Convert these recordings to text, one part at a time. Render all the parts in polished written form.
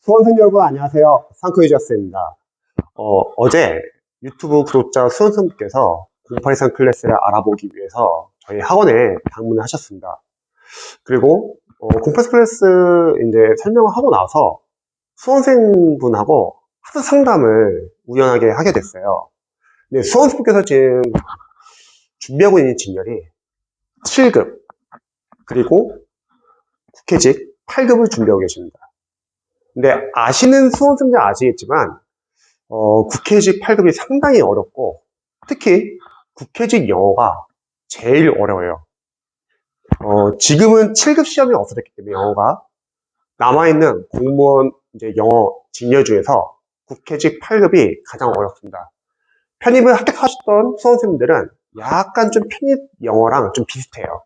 수험생 여러분 안녕하세요. 상크유저스입니다. 어제 유튜브 구독자 수험생분께서 0823 클래스를 알아보기 위해서 저희 학원에 방문을 하셨습니다. 그리고 0823 클래스 이제 설명을 하고 나서 수험생분하고 학습 상담을 우연하게 하게 됐어요. 근데 수험생분께서 지금 준비하고 있는 진열이 7급 그리고 국회직 8급을 준비하고 계십니다. 근데 아시는 수험생들 아시겠지만 국회직 8급이 상당히 어렵고 특히 국회직 영어가 제일 어려워요. 지금은 7급 시험이 없어졌기 때문에 영어가 남아있는 공무원 이제 영어 직렬 중에서 국회직 8급이 가장 어렵습니다. 편입을 합격하셨던 수험생들은 약간 좀 편입 영어랑 좀 비슷해요.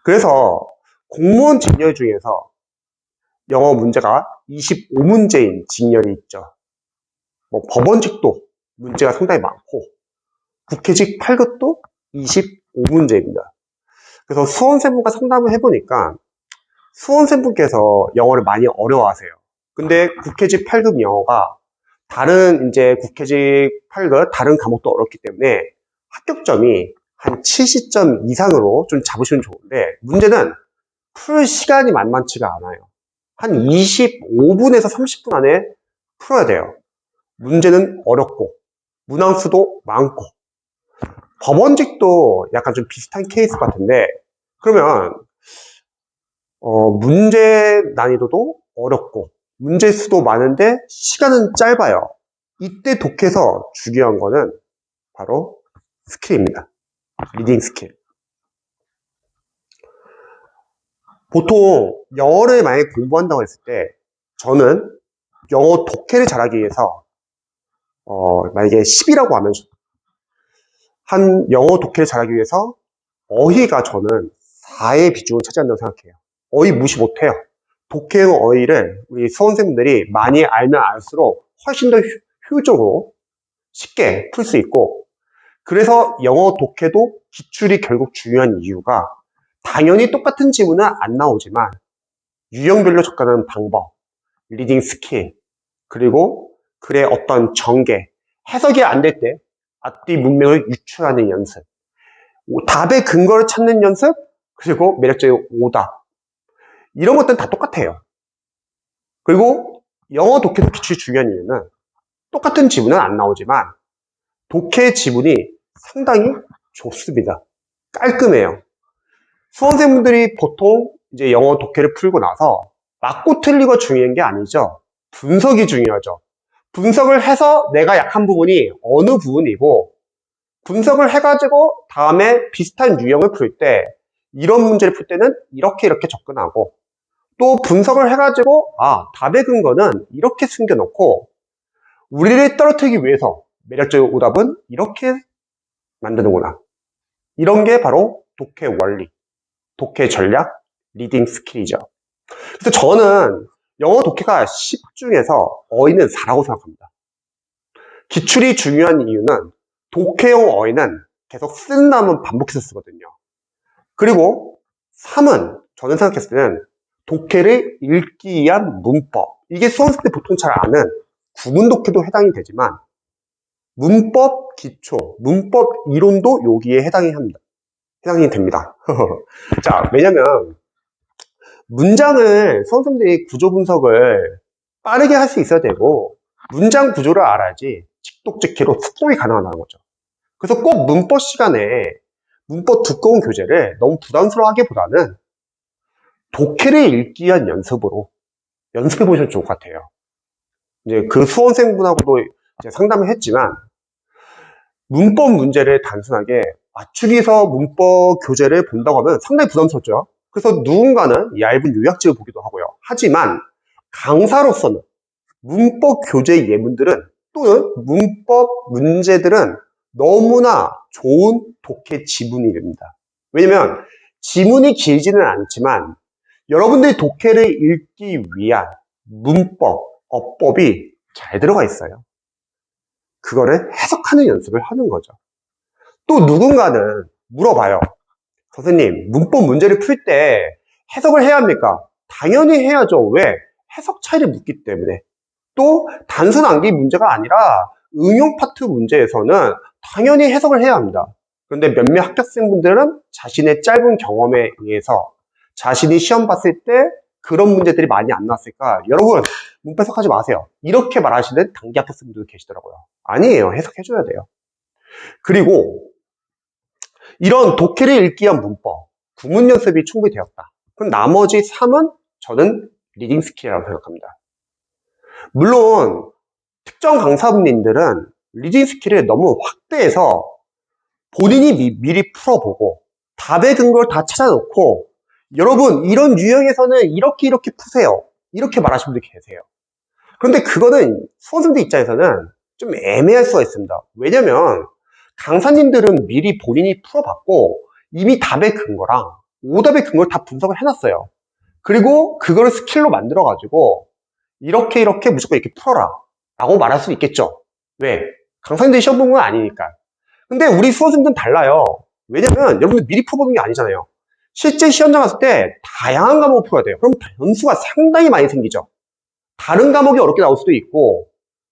그래서 공무원 직렬 중에서 영어 문제가 25문제인 직렬이 있죠. 법원직도 문제가 상당히 많고 국회직 8급도 25문제입니다. 그래서 수험생분과 상담을 해보니까 수험생분께서 영어를 많이 어려워하세요. 근데 국회직 8급 영어가 다른 이제 국회직 8급 다른 과목도 어렵기 때문에 합격점이 한 70점 이상으로 좀 잡으시면 좋은데 문제는 풀 시간이 만만치가 않아요. 한 25분에서 30분 안에 풀어야 돼요. 문제는 어렵고 문항수도 많고 법원직도 약간 좀 비슷한 케이스 같은데 그러면 문제 난이도도 어렵고 문제 수도 많은데 시간은 짧아요. 이때 독해서 중요한 거는 바로 스킬입니다. 리딩 스킬. 보통 영어를 만약에 공부한다고 했을 때 저는 영어 독해를 잘하기 위해서 만약에 10이라고 하면 한 영어 독해를 잘하기 위해서 어휘가 저는 4의 비중을 차지한다고 생각해요. 어휘 무시 못해요. 독해형 어휘를 우리 수험생들이 많이 알면 알수록 훨씬 더 효율적으로 쉽게 풀 수 있고 그래서 영어 독해도 기출이 결국 중요한 이유가 당연히 똑같은 지문은 안 나오지만 유형별로 접근하는 방법, 리딩 스킬, 그리고 글의 어떤 전개, 해석이 안 될 때 앞뒤 문맥을 유추하는 연습, 답의 근거를 찾는 연습, 그리고 매력적인 오답. 이런 것들은 다 똑같아요. 그리고 영어 독해도 기출이 중요한 이유는 똑같은 지문은 안 나오지만 독해 지문이 상당히 좋습니다. 깔끔해요. 수험생분들이 보통 이제 영어 독해를 풀고 나서 맞고 틀리고 중요한 게 아니죠. 분석이 중요하죠. 분석을 해서 내가 약한 부분이 어느 부분이고 분석을 해가지고 다음에 비슷한 유형을 풀 때 이런 문제를 풀 때는 이렇게 접근하고 또 분석을 해가지고 답의 근거는 이렇게 숨겨놓고 우리를 떨어뜨리기 위해서 매력적인 오답은 이렇게 만드는구나. 이런 게 바로 독해 원리, 독해 전략, 리딩 스킬이죠. 그래서 저는 영어 독해가 10 중에서 어휘는 4라고 생각합니다. 기출이 중요한 이유는 독해용 어휘는 계속 쓴다면 반복해서 쓰거든요. 그리고 3은 저는 생각했을 때는 독해를 읽기 위한 문법. 이게 수험생 때 보통 잘 아는 구문 독해도 해당이 되지만 문법 기초, 문법 이론도 여기에 해당이 됩니다. 자, 왜냐면 문장을 수험생들이 구조 분석을 빠르게 할 수 있어야 되고 문장 구조를 알아야지 직독직해로 숙성이 가능하다는 거죠. 그래서 꼭 문법 시간에 문법 두꺼운 교재를 너무 부담스러워하기보다는 독해를 읽기 위한 연습으로 연습해 보시면 좋을 것 같아요. 이제 그 수험생분하고도 이제 상담을 했지만 문법 문제를 단순하게 맞추기서 문법 교재를 본다고 하면 상당히 부담스럽죠. 그래서 누군가는 얇은 요약집을 보기도 하고요. 하지만 강사로서는 문법 교재 예문들은 또는 문법 문제들은 너무나 좋은 독해 지문이 됩니다. 왜냐면 지문이 길지는 않지만 여러분들이 독해를 읽기 위한 문법, 어법이 잘 들어가 있어요. 그거를 해석하는 연습을 하는 거죠. 또 누군가는 물어봐요. 선생님, 문법 문제를 풀 때 해석을 해야 합니까? 당연히 해야죠. 왜? 해석 차이를 묻기 때문에, 또 단순 암기 문제가 아니라 응용 파트 문제에서는 당연히 해석을 해야 합니다. 그런데 몇몇 합격생분들은 자신의 짧은 경험에 의해서 자신이 시험 봤을 때 그런 문제들이 많이 안 나왔을까? 여러분, 문법 해석하지 마세요. 이렇게 말하시는 단기 합격생분들도 계시더라고요. 아니에요. 해석해줘야 돼요. 그리고 이런 독해를 읽기 위한 문법, 구문 연습이 충분히 되었다. 그럼 나머지 3은 저는 리딩 스킬이라고 생각합니다. 물론 특정 강사분님들은 리딩 스킬을 너무 확대해서 본인이 미리 풀어보고 답의 근거를 다 찾아놓고 여러분 이런 유형에서는 이렇게 푸세요. 이렇게 말하시는 분들이 계세요. 그런데 그거는 수험생들 입장에서는 좀 애매할 수가 있습니다. 왜냐면 강사님들은 미리 본인이 풀어봤고 이미 답의 근거랑 오답의 근거를 다 분석을 해놨어요. 그리고 그거를 스킬로 만들어가지고 이렇게 무조건 이렇게 풀어라 라고 말할 수 있겠죠. 왜? 강사님들이 시험 본 건 아니니까. 근데 우리 수험생들은 달라요. 왜냐면 여러분들 미리 풀어보는 게 아니잖아요. 실제 시험장 갔을 때 다양한 과목을 풀어야 돼요. 그럼 변수가 상당히 많이 생기죠. 다른 과목이 어렵게 나올 수도 있고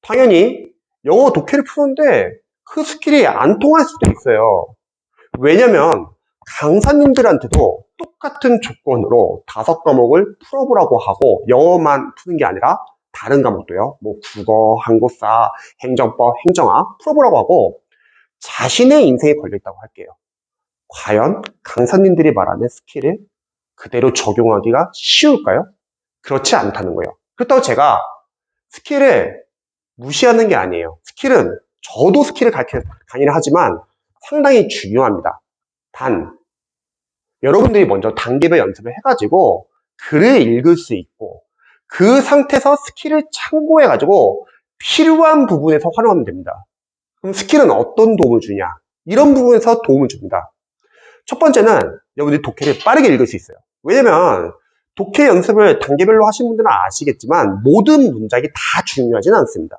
당연히 영어 독해를 푸는데 그 스킬이 안 통할 수도 있어요. 왜냐면 강사님들한테도 똑같은 조건으로 5과목을 풀어보라고 하고 영어만 푸는 게 아니라 다른 과목도요. 뭐 국어, 한국사, 행정법, 행정학 풀어보라고 하고 자신의 인생에 걸려있다고 할게요. 과연 강사님들이 말하는 스킬을 그대로 적용하기가 쉬울까요? 그렇지 않다는 거예요. 그렇다고 제가 스킬을 무시하는 게 아니에요. 스킬은 저도 스킬을 강의를 하지만 상당히 중요합니다. 단 여러분들이 먼저 단계별 연습을 해가지고 글을 읽을 수 있고 그 상태에서 스킬을 참고해가지고 필요한 부분에서 활용하면 됩니다. 그럼 스킬은 어떤 도움을 주냐? 이런 부분에서 도움을 줍니다. 첫 번째는 여러분들이 독해를 빠르게 읽을 수 있어요. 왜냐면 독해 연습을 단계별로 하신 분들은 아시겠지만 모든 문장이 다 중요하지는 않습니다.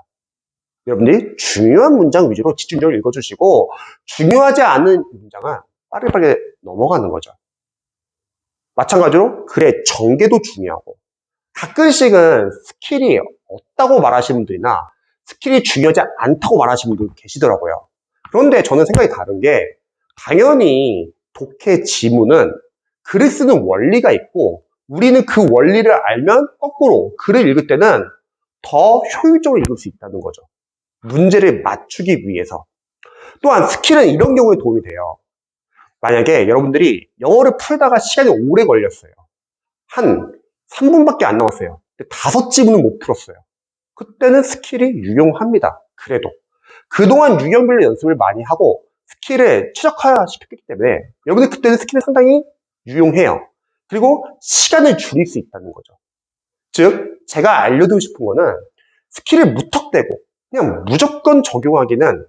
여러분들이 중요한 문장 위주로 집중적으로 읽어주시고 중요하지 않은 문장은 빠르게 넘어가는 거죠. 마찬가지로 글의 전개도 중요하고 가끔씩은 스킬이 없다고 말하시는 분들이나 스킬이 중요하지 않다고 말하시는 분들 계시더라고요. 그런데 저는 생각이 다른 게 당연히 독해 지문은 글을 쓰는 원리가 있고 우리는 그 원리를 알면 거꾸로 글을 읽을 때는 더 효율적으로 읽을 수 있다는 거죠. 문제를 맞추기 위해서. 또한 스킬은 이런 경우에 도움이 돼요. 만약에 여러분들이 영어를 풀다가 시간이 오래 걸렸어요. 한 3분밖에 안 남았어요. 5지문은 못 풀었어요. 그때는 스킬이 유용합니다. 그래도 그동안 유형별로 연습을 많이 하고 스킬을 최적화시켰기 때문에 여러분들 그때는 스킬이 상당히 유용해요. 그리고 시간을 줄일 수 있다는 거죠. 즉 제가 알려드리고 싶은 거는 스킬을 무턱대고 그냥 무조건 적용하기는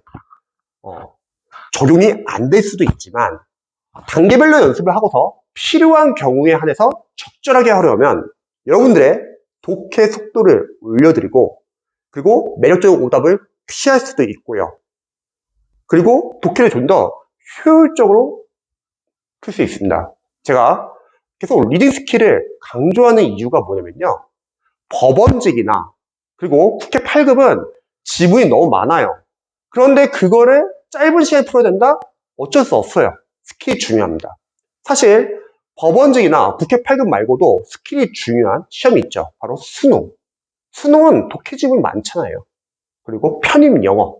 적용이 안 될 수도 있지만 단계별로 연습을 하고서 필요한 경우에 한해서 적절하게 하려면 여러분들의 독해 속도를 올려드리고 그리고 매력적인 오답을 피할 수도 있고요. 그리고 독해를 좀 더 효율적으로 풀 수 있습니다. 제가 계속 리딩 스킬을 강조하는 이유가 뭐냐면요. 법원직이나 그리고 국회 8급은 지문이 너무 많아요. 그런데 그거를 짧은 시간에 풀어야 된다? 어쩔 수 없어요. 스킬이 중요합니다. 사실 법원직이나 국회 8급 말고도 스킬이 중요한 시험이 있죠. 바로 수능. 수능은 독해 지문이 많잖아요. 그리고 편입 영어.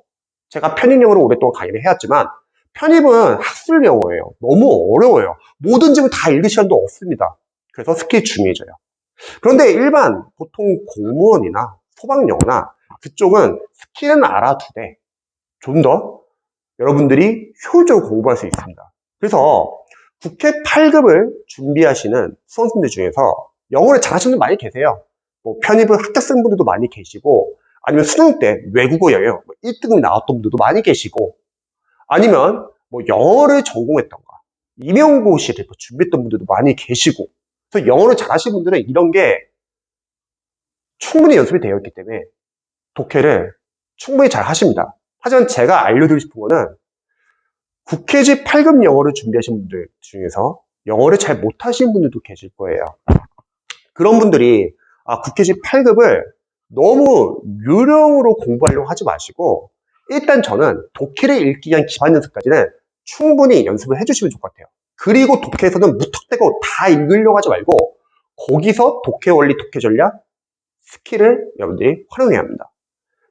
제가 편입 영어를 오랫동안 강의를 해왔지만 편입은 학술 영어예요. 너무 어려워요. 모든 지문 다 읽을 시간도 없습니다. 그래서 스킬이 중요해져요. 그런데 일반 보통 공무원이나 소방영어나 그쪽은 스킬은 알아두되 좀 더 여러분들이 효율적으로 공부할 수 있습니다. 그래서 국회 8급을 준비하시는 수험생들 중에서 영어를 잘하시는 분들 많이 계세요. 뭐 편입은 합격생분들도 많이 계시고 아니면 수능 때 외국어 영역 1등급 나왔던 분들도 많이 계시고 아니면 뭐 영어를 전공했던가 임용고시를 준비했던 분들도 많이 계시고 그래서 영어를 잘하시는 분들은 이런 게 충분히 연습이 되어 있기 때문에 독해를 충분히 잘 하십니다. 하지만 제가 알려드리고 싶은 거는 국회직 8급 영어를 준비하신 분들 중에서 영어를 잘 못하시는 분들도 계실 거예요. 그런 분들이 국회시 8급을 너무 요령으로 공부하려고 하지 마시고 일단 저는 독해를 읽기 위한 기반 연습까지는 충분히 연습을 해주시면 좋을 것 같아요. 그리고 독해에서는 무턱대고 다 읽으려고 하지 말고 거기서 독해 원리, 독해 전략, 스킬을 여러분들이 활용해야 합니다.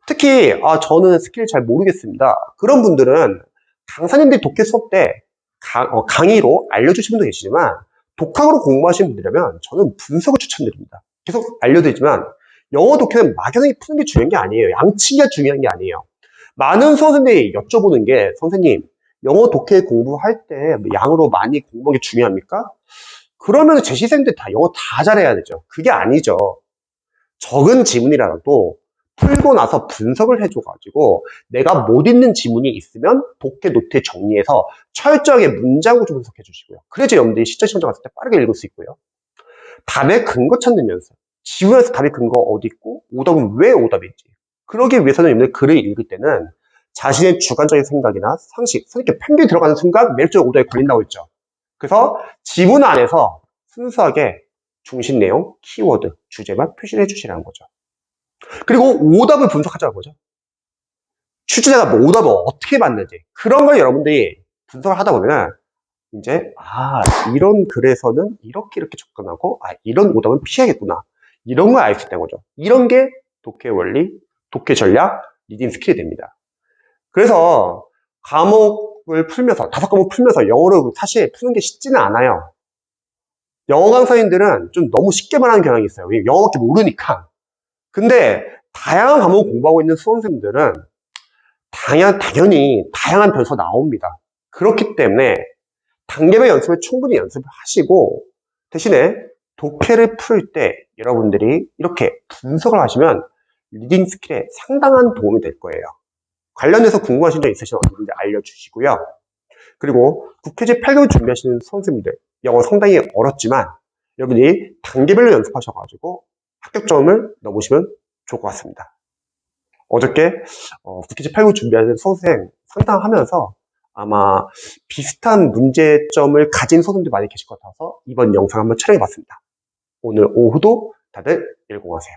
특히 저는 스킬 잘 모르겠습니다. 그런 분들은 강사님들이 독해 수업 때 강의로 알려주신 분도 계시지만 독학으로 공부하시는 분들이라면 저는 분석을 추천드립니다. 계속 알려드리지만 영어 독해는 막연하게 푸는 게 중요한 게 아니에요. 양치기가 중요한 게 아니에요. 많은 수험생들이 여쭤보는 게 선생님 영어 독해 공부할 때 양으로 많이 공부하는 게 중요합니까? 그러면 제 시생들 다 영어 다 잘해야 되죠. 그게 아니죠. 적은 지문이라도 풀고 나서 분석을 해줘가지고 내가 못 읽는 지문이 있으면 독해 노트에 정리해서 철저하게 문장 구조 분석해 주시고요. 그래야지 여러분들이 실제 시험장 갔을 때 빠르게 읽을 수 있고요. 답의 근거 찾는 연습. 지문에서 답의 근거 어디 있고 오답은 왜 오답인지. 그러기 위해서는 여러분들 글을 읽을 때는 자신의 주관적인 생각이나 상식, 선생님께 편견이 들어가는 순간 매력적인 오답에 걸린다고 했죠. 그래서 지문 안에서 순수하게 중심 내용, 키워드, 주제만 표시를 해주시라는 거죠. 그리고 오답을 분석하자는 거죠. 출제자가 뭐 오답을 어떻게 받는지 그런 걸 여러분들이 분석을 하다 보면 이제 이런 글에서는 이렇게 접근하고 이런 오답은 피해야겠구나 이런 걸 알 수 있다는 거죠. 이런 게 독해 원리, 독해 전략, 리딩 스킬이 됩니다. 그래서 과목을 풀면서 5과목 풀면서 영어를 사실 푸는 게 쉽지는 않아요. 영어 강사님들은 좀 너무 쉽게 말하는 경향이 있어요. 영어밖에 모르니까. 근데 다양한 과목을 공부하고 있는 수험생들은 당연히 다양한 변수가 나옵니다. 그렇기 때문에 단계별 연습을 충분히 연습을 하시고 대신에 독해를 풀 때 여러분들이 이렇게 분석을 하시면 리딩 스킬에 상당한 도움이 될 거예요. 관련해서 궁금하신 점 있으시면 언제든지 알려주시고요. 그리고 국회제 8개월 준비하시는 수험생들 영어 상당히 어렵지만 여러분이 단계별로 연습하셔가지고 합격점을 넣어보시면 좋을 것 같습니다. 어저께 국회제 8개월 준비하는 수험생 상담하면서 아마 비슷한 문제점을 가진 수험생들이 많이 계실 것 같아서 이번 영상 한번 촬영해봤습니다. 오늘 오후도 다들 열공하세요.